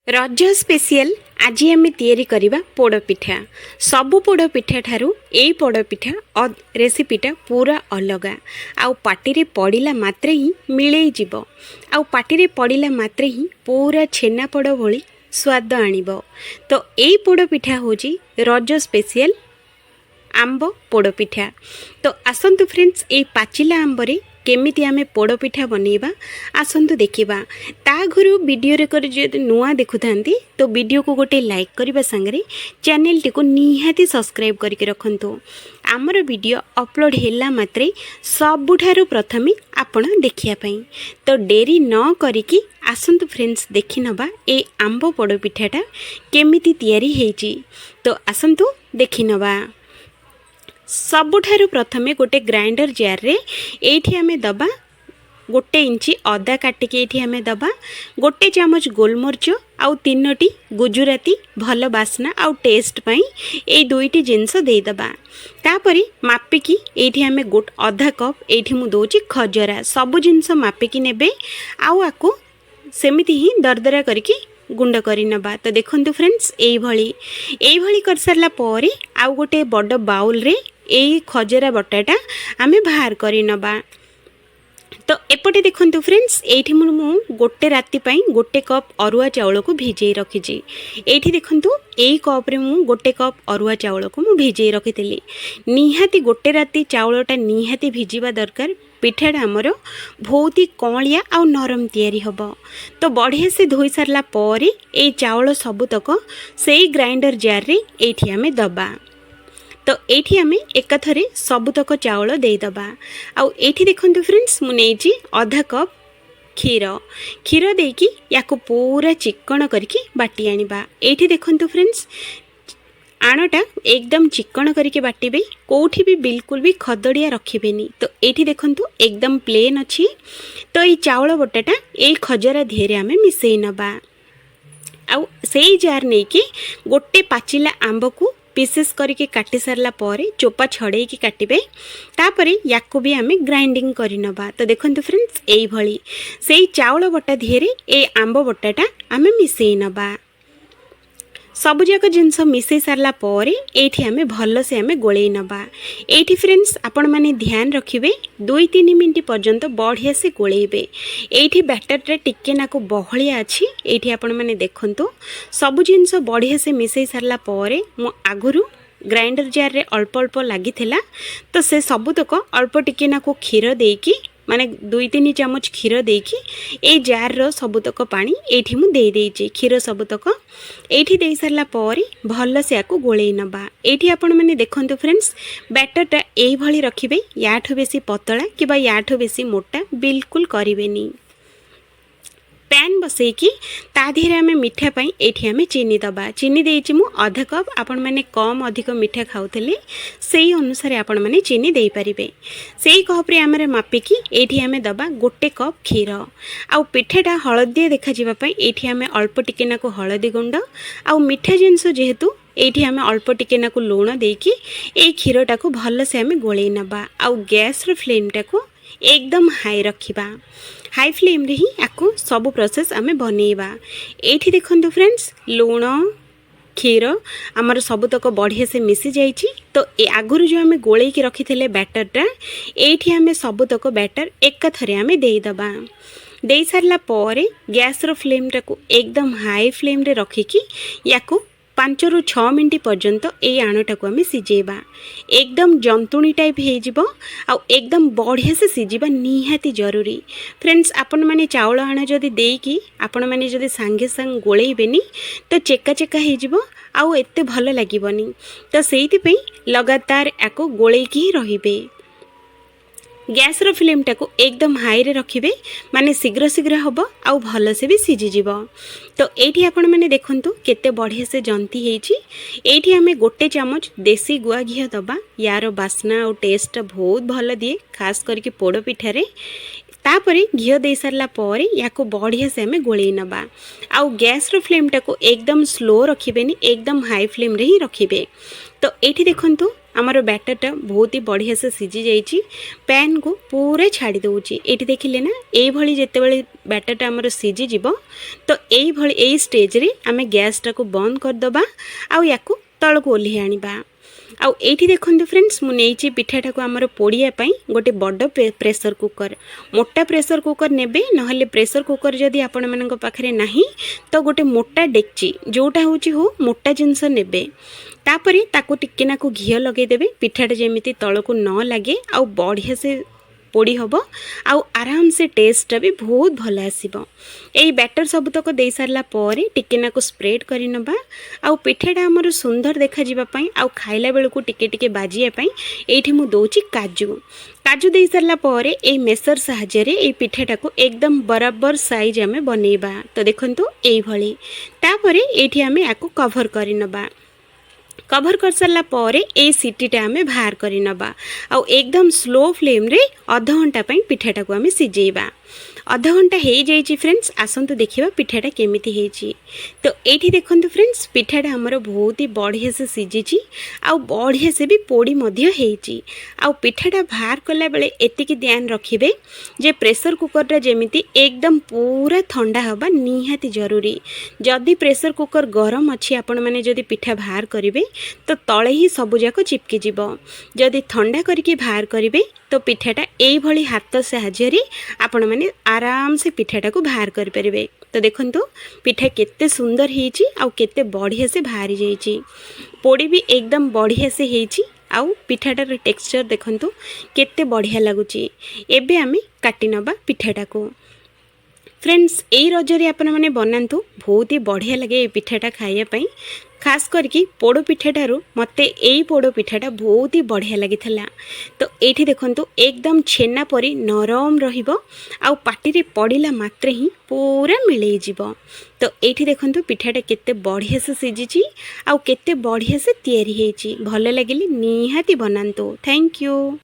रज स्पेशल आज आम तैयारी करवा पोड़पिठा। सबु पोड़पिठा ठारू एई पोड़पिठा रेसिपीटा पूरा अलग। आउ पाटिरे पड़िला मात्रे ही मिलई जीवो। आउ पाटिरे पड़िला मात्रे ही पूरा छेना पोड़ भली स्वाद आनिबो। तो एई पोड़पिठा होची रज स्पेशल आंब पोड़पिठा। तो आसंतु फ्रेंड्स ए पाचिला आंबरे केमिति आमे पोड़पिठा बनैबा आसंतु देखिबा। ता घरु वीडियो रे कर जे नुआ देखुथांती तो वीडियो को गोटे लाइक करबा संगरे चैनल टी को निहाती सब्सक्राइब करके रखंतु। आमर वीडियो अपलोड हेला मात्रे सबुठारु प्रथमे आपण देखिया पई। तो डेरी न करिकी आसंतु फ्रेंड्स देखि नबा ए आंब पोड़पिठाटा केमिति तयारी हेची। तो आसंतु देखि नबा। सबुठारु प्रथमे गोटे ग्राइंडर जार रे एठी आमे दबा 1 इंची अदा काटिके एठी आमे दबा 1 चामच गोलमरिच आउ 3टी गुजराती भल बास्ना आउ टेस्ट पई ए दुईटी जिंस दे दबा। तापरे मापिकी एठी आमे आधा कप एठी मु दोची खजरा। सब जिंस मापिकी नेबे आउ आको सेमिति ही दरदरा करके गुंड करी नबा। तो देखंतु फ्रेंड्स एई भली कर सरला परे आउ गोटे बड़ बाउल रे एई खजरा बटाटा आमे बाहर करी नबा। तो एपटे देखंतु फ्रेंड्स एठी मु गोटे राति पई गोटे कप अरुआ चावल को भिजई रखिजी। एठी देखंतु एई कप रे मु गोटे कप अरुआ चावल को मु भिजई रखितली। निहाती गोटे राति चावलटा निहाती भिजिबा दरकार। पिठाटा आमर बहुत ही कौलिया आ नरम तैयारी हबो। तो बढ़िया से धोई सारला परे ए चावल सबुतक सेई ग्राइंडर जार रे एठी आमे दबा। तो एठी आमे एकाथरे सबुतक चावल दे दबा। आउ एठी देखंतु फ्रेंड्स मु नेची आधा कप क्षीर देकी याको पूरा चिक्कण करके बाटी आनिबा। एठी देखंतु फ्रेंड्स आणटा एकदम चिक्कण करके बाटिबे। कोठी भी बिल्कुल भी खदड़िया रखिबेनी। तो एठी देखंतु एकदम प्लेन अछि। तो ये चावल बटाटा ए खजरा धेरे आमे मिसई नबा। आउ सेई जार नै कि गोटे पाचिला आंब को पीसेस करके काटी सारला परे चोपा छड़े की काटिबे। तापरे याको भी आमे ग्राइंडिंग करि नबा। तो देखंतु फ्रेंड्स एई भली सेई चावल बटा धेरे ए आंब बटाटा आमे मिसई नबा। सबु जाक जिनस मिसई सारला परे एठी आमे भल से आमे गोळेई नबा। एठी फ्रेंड्स आपण माने ध्यान रखिबे 2-3 मिनिट पर्यंत बढ़िया से गोळेइबे। एठी बैटर रे टिके नाको बहलिया अछि। एठी आपण माने देखंतु सबु जिनस बढ़िया से मिसई सारला परे मो आगुरु ग्राइंडर जार रे अल्प अल्प लागिथिला। तो से सबुतक अल्प टिके नाको क्षीर देकी माने 2-3 चामच क्षीर देकी ए जार रो सबुतक पानी एठी मु दे देइची। क्षीर सबुतक एठी दे सरला परे भल से आको गोळेई नबा। एठी आपण माने देखंतु फ्रेंड्स बैटरटा एई भली रखिबे। याठो बेसी पतला किबा याठो बेसी मोटा बिल्कुल करिवेनी। पैन बसैकी ता धीरे आमे मिठा पाई एठी आमे चीनी दबा। चीनी देइची मु आधा कप। आपण माने कम अधिक मिठा खाउतले सेई अनुसार आपण माने चीनी देई परिबे। सेई कप रे आमे मापिकी एठी आमे दबा 1 कप क्षीर। आउ पिठाटा हळदिया देखा जिबा पई एठी आमे अल्प टिके नाको हळदी गुंड आउ मिठा जिंस जेहेतु एठी आमे अल्प टिके नाको लूण देकी ए क्षीरटा को भल से आमे गोळेई नबा। आउ गैस रो फ्लेमटा को एकदम हाई रखिबा। हाई फ्लेम रे ही आको सब प्रोसेस आमे बनेइबा। एठी देखंतु फ्रेंड्स लूण क्षीर आमर सबुतक बढ़िया से मिसी जाइछि। तो ए आगुरु जो आमे गोळेई की रखिथिले बैटरटा एठी आमे सबुतक बैटर एकाथरे आमे देई दबा। देई सारला परे गैस रो फ्लेमटा को एकदम हाई फ्लेम रे रखिकी याको 5 ରୁ 6 मिनिट पर्यंत ए आणटा को आमे सिजेबा। एकदम जंतुणी टाइप हे जिवो आ एकदम बढ़िया से सिजिबा निहाती जरूरी। फ्रेंड्स आपण माने चावल आण जदी देकी आपण माने जदी सांगे संग गोळेइबेनी तो चेका चेका हे जिवो आ एते भल लागिबोनी। तो सेइति पई लगातार आको गोळेकी ही रहिबे। गैस रो फ्लेमटा को एकदम हाई रे रखिबे माने शीघ्र शीघ्र हबो आउ भल से भी सिजी जिवो। तो एठी आपण माने देखंतु केते बढ़िया से जंती हेची। एठी हमें 1 चामच देसी गुआ घी दबा। यार बास्ना और टेस्ट बहुत भल दिए खास करके पोड़ पिठा रे। तापरे घी दे सारला परे याको बढ़िया से हमें गोळेई नबा। आउ गैस रो फ्लेमटा को एकदम स्लो रखिबेनी एकदम हाई फ्लेम रे ही रखिबे। तो एठी देखंतु आमर बैटरटा बहुत ही बढ़िया से सीझी जाइए। पैन को पूरा छाड़ी दूची। ये देखिले ना ये जिते बैटरटा आमर सीझी जीव तो ये स्टेज रे आम गैसटा को बंद करदे आउ या तल को ओह्लई आनिबा। आउ एठी देखंतु फ्रेंड्स मु नेइची पिठाटा को हमर पोड़िया पई गोटे बड़ प्रेशर कुकर, मोटा प्रेशर कुकर नेबे नहले प्रेशर कुकर जदि आपण मानक पाखरे नाही तो गोटे मोटा डेक्ची जोटा होची हो मोटा जिंस नेबे। तापरे ताको टिके नाको घियो लगे देबे पिठाटा जेमिति तळको न लागे आउ बढ़िया से पोड़ी हम आउ आराम से टेस्ट भी बहुत भल आसीबो। एई बैटर सबतक दे सारला परे टिके नाको स्प्रेड करि नबा आउ पिठाटा हमर सुंदर देखा जिबा पई आउ खाइला बेलको टिके टिके बाजिया पई एठी मु दोची काजू दे सारला परे ए मेसर सहाय्य रे ए पिठाटा को एकदम बराबर साइज आमे बनेबा। तो देखंतु एई भली तापरे एठी आमे याको कवर करि नबा। कवर कर सारा पर ए सीटीटा आम बाहर कर नबा आउ एकदम स्लो फ्लेम रे आधा घंटा पिठाटा को आम सिझेबा। आधा घंटा हो जाइए फ्रेंड्स, आसतु देखा पिठाटा केमिति हेची। तो ये देखंतु फ्रेंड्स पिठाटा हमर बहुत ही बढ़िया से सीझी आउ बढ़िया से भी पोड़ी मध्य हेची। आउ पिठाटा बाहर कला बेले एतिकी ध्यान रखिबे जे प्रेशर कुकरटा जेमिति एकदम पूरा ठंडा हवा निहाती जरूरी। जदि प्रेशर कुकर गरम अच्छी आपण माने जदि पिठा बाहर करिवे तो तले ही सबुजाक चिपकी जिवो। जदि ठंडा करके बाहर करिवे तो पिठाटा एई भली हाथ साहाय्य रे आपण माने आराम से पिठाटा को बाहर कर परिबे। तो देखंतु पिठा केते सुंदर हेची आउ केते बढ़िया से बाहरी जाइची। पोड़ी भी एकदम बढ़िया से हेची आउ पिठाटार टेक्सचर देखंतु केते बढ़िया लागुची। एबे आमे काटी नबा पिठाटा को। फ्रेंड्स एई रजरे आपण माने बनांतु बहुत ही बढ़िया लगे ए पिठाटा खाइया पई। खास करके पोड़ पिठाटारू मते एई पोड़ पिठाटा बहुत ही बढ़िया लगी था। तो ये देखंतु एकदम छेना परी नरम रहिबो आउ पाटी रे पड़िला मात्रे ही पूरा मिलई जीवो। तो ये देखंतु पिठाटा केते बढ़िया से सिझिची आउ केते बढ़िया से तैयारी हेची। भल लगिले निहाती बनांतु। Thank you.